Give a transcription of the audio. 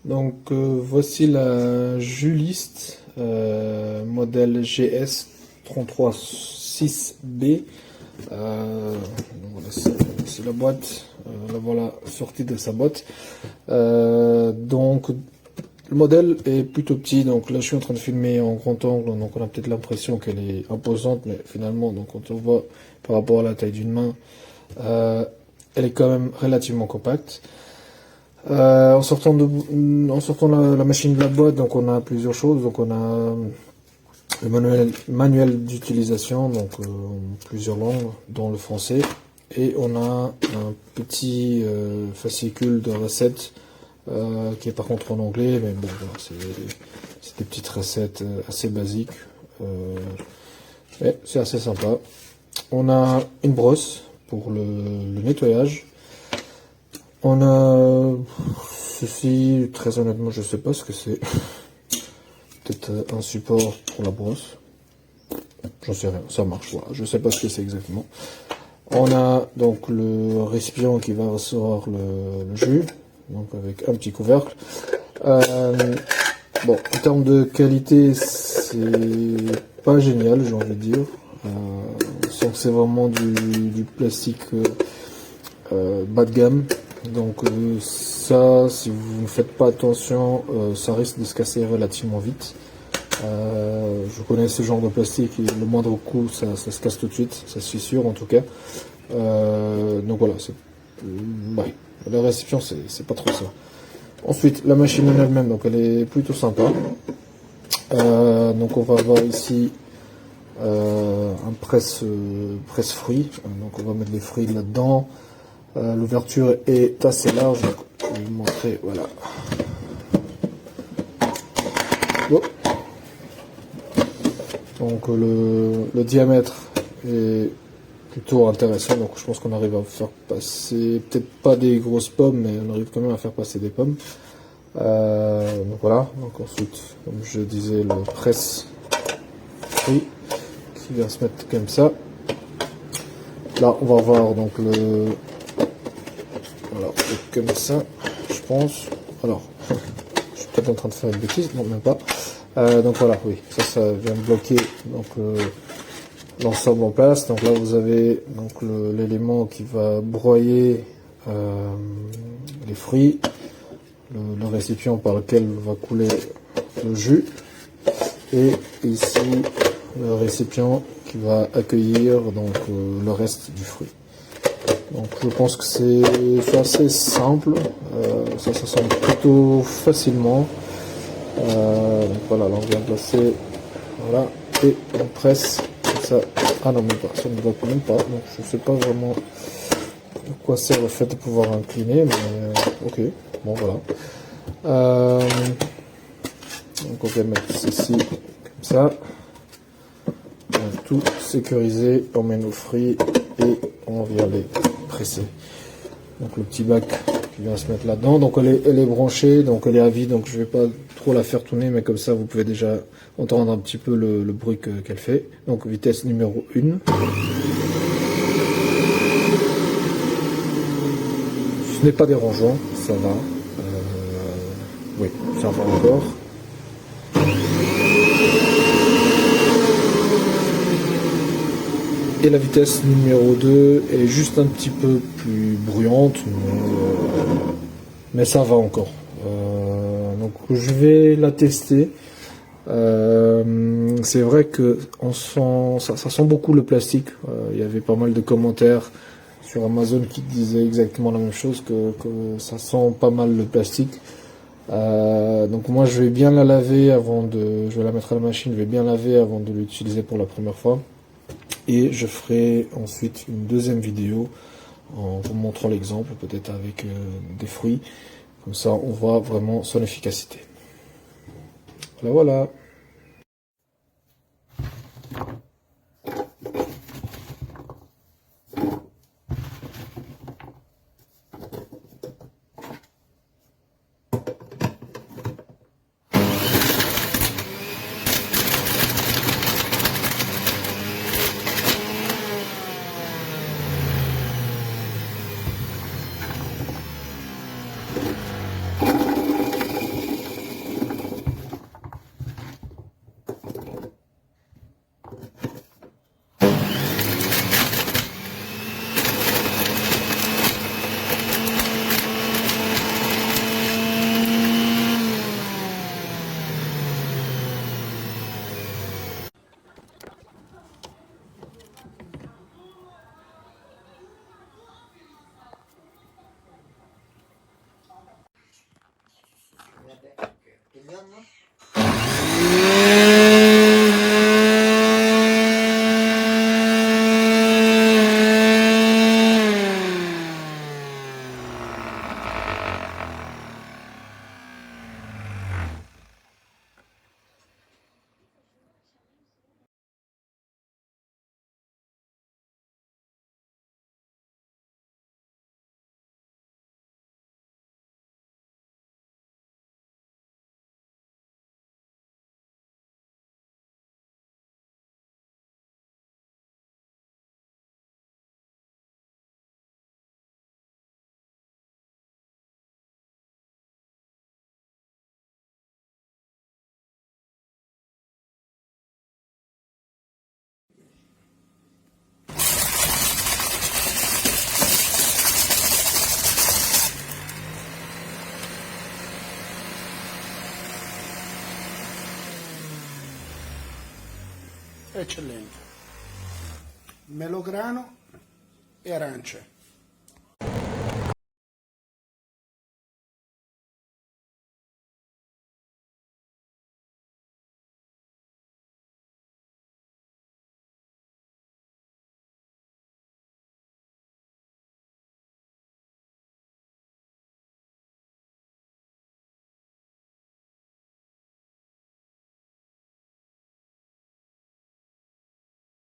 Donc voici la Juliste modèle GS 336B. Voilà, c'est la boîte, la voilà sortie de sa boîte. Donc le modèle est plutôt petit, donc là je suis en train de filmer en grand angle, donc on a peut-être l'impression qu'elle est imposante, mais finalement, donc quand on voit par rapport à la taille d'une main, elle est quand même relativement compacte. En sortant la machine de la boîte, donc on a plusieurs choses. Donc on a le manuel d'utilisation, donc plusieurs langues, dont le français, et on a un petit fascicule de recettes qui est par contre en anglais, mais bon, voilà, c'est des petites recettes assez basiques, mais c'est assez sympa. On a une brosse pour le nettoyage. On a ceci, très honnêtement, je sais pas ce que c'est. Peut-être un support pour la brosse. J'en sais rien, ça marche, voilà. Je sais pas ce que c'est exactement. On a donc le récipient qui va recevoir le jus, donc avec un petit couvercle. Bon, en termes de qualité, c'est pas génial, j'ai envie de dire. On sent que c'est vraiment du plastique bas de gamme. Donc ça, si vous ne faites pas attention, ça risque de se casser relativement vite. Je connais ce genre de plastique et le moindre coup, ça se casse tout de suite, ça c'est sûr en tout cas. Donc voilà, ouais, la réception c'est pas trop ça. Ensuite, la machine en elle-même, donc elle est plutôt sympa. Donc on va avoir ici un presse fruits. Donc on va mettre les fruits là-dedans. L'ouverture est assez large, donc je vais vous montrer, voilà. Oh. Donc le diamètre est plutôt intéressant, donc je pense qu'on arrive à faire passer, peut-être pas des grosses pommes, mais on arrive quand même à faire passer des pommes. Donc voilà, donc ensuite, comme je disais, le presse fruit qui vient se mettre comme ça. Là, on va voir donc voilà, comme ça, je pense. Alors, je suis peut-être en train de faire une bêtise, non, même pas. Donc voilà, oui, ça vient bloquer donc l'ensemble en place. Donc là, vous avez donc l'élément qui va broyer les fruits, le récipient par lequel va couler le jus, et ici le récipient qui va accueillir donc le reste du fruit. Donc je pense que c'est assez simple, ça s'assemble plutôt facilement. Donc voilà, là on vient placer, voilà, et on presse comme ça. Ah non, même pas, ça ne va même pas, donc je sais pas vraiment de quoi sert le fait de pouvoir incliner, mais ok, bon voilà. Donc on va mettre ceci comme ça. On va tout sécuriser, on met nos fruits et on vient les presser. Donc le petit bac qui vient se mettre là-dedans, donc elle est branchée, donc elle est à vide, donc je vais pas trop la faire tourner, mais comme ça vous pouvez déjà entendre un petit peu le bruit qu'elle fait. Donc vitesse numéro 1. Ce n'est pas dérangeant, ça va. Oui, ça va encore. Et la vitesse numéro 2 est juste un petit peu plus bruyante, mais ça va encore. Donc je vais la tester. C'est vrai que ça sent beaucoup le plastique. Il y avait pas mal de commentaires sur Amazon qui disaient exactement la même chose, que ça sent pas mal le plastique. Donc moi je vais bien la laver je vais la mettre à la machine, je vais bien laver avant de l'utiliser pour la première fois. Et je ferai ensuite une deuxième vidéo en vous montrant l'exemple, peut-être avec des fruits. Comme ça, on voit vraiment son efficacité. Voilà. Eccellente. Melograno e arance.